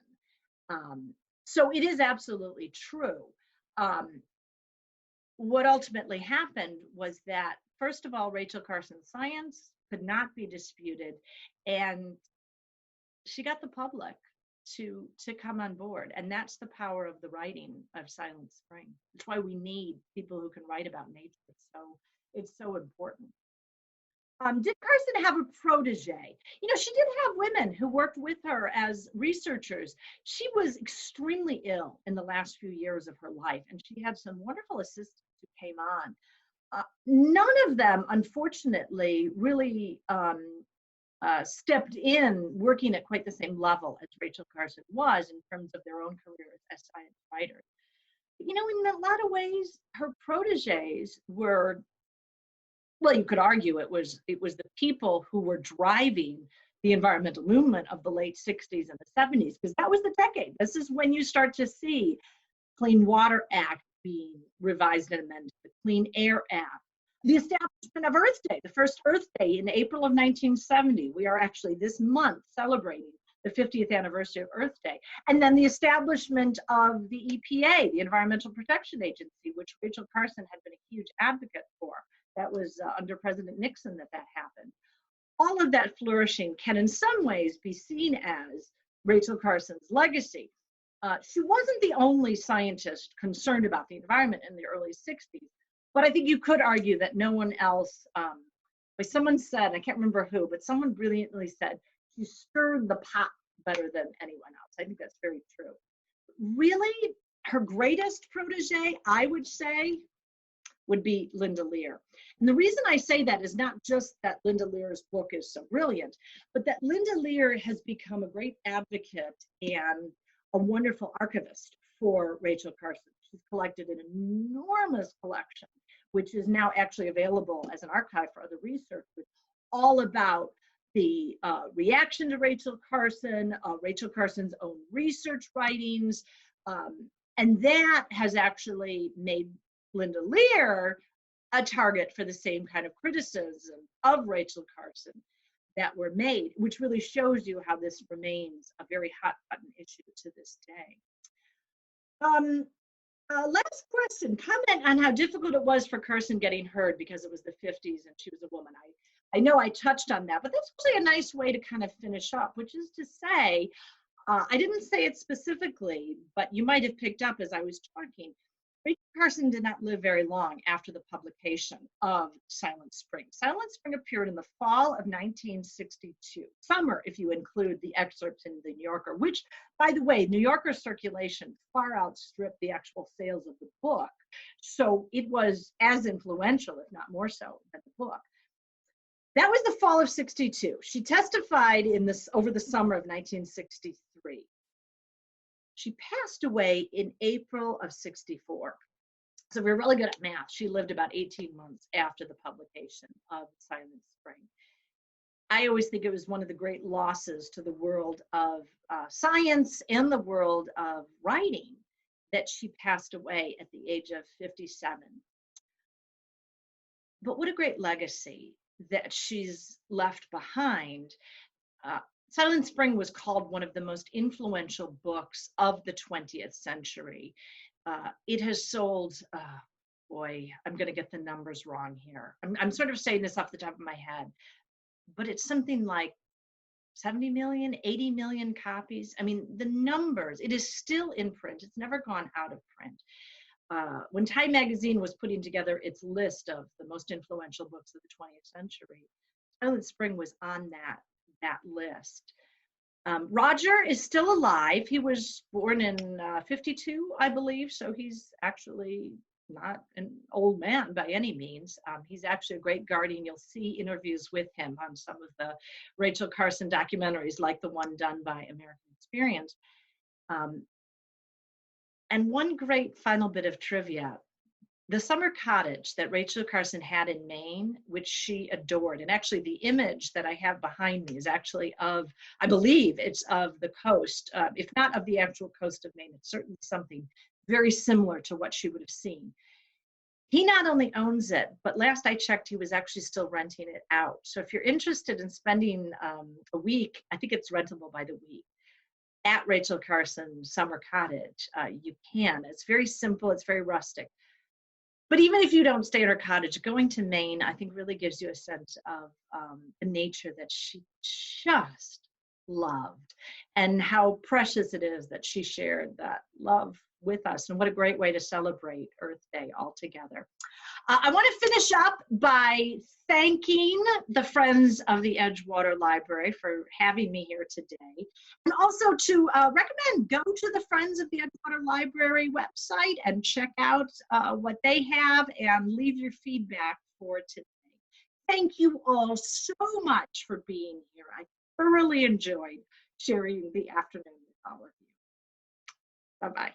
So it is absolutely true. What ultimately happened was that, first of all, Rachel Carson's science could not be disputed, and she got the public to come on board. And that's the power of the writing of Silent Spring. That's why we need people who can write about nature. It's so important. Did Carson have a protege? You know, she did have women who worked with her as researchers. She was extremely ill in the last few years of her life, and she had some wonderful assistants who came on. None of them, unfortunately, really stepped in working at quite the same level as Rachel Carson was in terms of their own careers as science writers. But, you know, in a lot of ways, her proteges were, well, you could argue it was the people who were driving the environmental movement of the late 60s and the 70s, because that was the decade. This is when you start to see Clean Water Act being revised and amended, the Clean Air Act, the establishment of Earth Day, the first Earth Day in April of 1970. We are actually this month celebrating the 50th anniversary of Earth Day. And then the establishment of the EPA, the Environmental Protection Agency, which Rachel Carson had been a huge advocate for. That was under President Nixon that happened. All of that flourishing can in some ways be seen as Rachel Carson's legacy. She wasn't the only scientist concerned about the environment in the early 60s, but I think you could argue that no one else, like someone said, I can't remember who, but someone brilliantly said, she stirred the pot better than anyone else. I think that's very true. Really, her greatest protege, I would say, would be Linda Lear. And the reason I say that is not just that Linda Lear's book is so brilliant, but that Linda Lear has become a great advocate and a wonderful archivist for Rachel Carson. She's collected an enormous collection, which is now actually available as an archive for other researchers, all about the reaction to Rachel Carson's own research writings, and that has actually made Linda Lear a target for the same kind of criticism of Rachel Carson that were made, which really shows you how this remains a very hot button issue to this day. Last question, comment on how difficult it was for Carson getting heard because it was the 50s and she was a woman. I know I touched on that, but that's actually a nice way to kind of finish up, which is to say, I didn't say it specifically, but you might have picked up as I was talking, Rachel Carson did not live very long after the publication of Silent Spring. Silent Spring appeared in the fall of 1962, summer if you include the excerpts in the New Yorker, which, by the way, New Yorker circulation far outstripped the actual sales of the book. So it was as influential, if not more so, than the book. That was the fall of 62. She testified over the summer of 1963. She passed away in April of 64. So we're really good at math. She lived about 18 months after the publication of Silent Spring. I always think it was one of the great losses to the world of science and the world of writing that she passed away at the age of 57. But what a great legacy that she's left behind. Silent Spring was called one of the most influential books of the 20th century. It has sold, boy, I'm going to get the numbers wrong here. I'm sort of saying this off the top of my head, but it's something like 70 million, 80 million copies. I mean, the numbers, it is still in print. It's never gone out of print. When Time magazine was putting together its list of the most influential books of the 20th century, Silent Spring was on that list. Roger is still alive. He was born in 52, I believe, so he's actually not an old man by any means. He's actually a great guardian. You'll see interviews with him on some of the Rachel Carson documentaries, like the one done by American Experience. And one great final bit of trivia, the summer cottage that Rachel Carson had in Maine, which she adored, and actually the image that I have behind me is actually of, I believe it's of the coast, if not of the actual coast of Maine, it's certainly something very similar to what she would have seen. He not only owns it, but last I checked, he was actually still renting it out. So if you're interested in spending a week, I think it's rentable by the week, at Rachel Carson Summer Cottage, you can. It's very simple, it's very rustic. But even if you don't stay at her cottage, going to Maine, I think really gives you a sense of the nature that she just loved and how precious it is that she shared that love with us. And what a great way to celebrate Earth Day all together. I want to finish up by thanking the Friends of the Edgewater Library for having me here today. And also to recommend, go to the Friends of the Edgewater Library website and check out what they have and leave your feedback for today. Thank you all so much for being here. I thoroughly enjoyed sharing the afternoon with all of you. Bye-bye.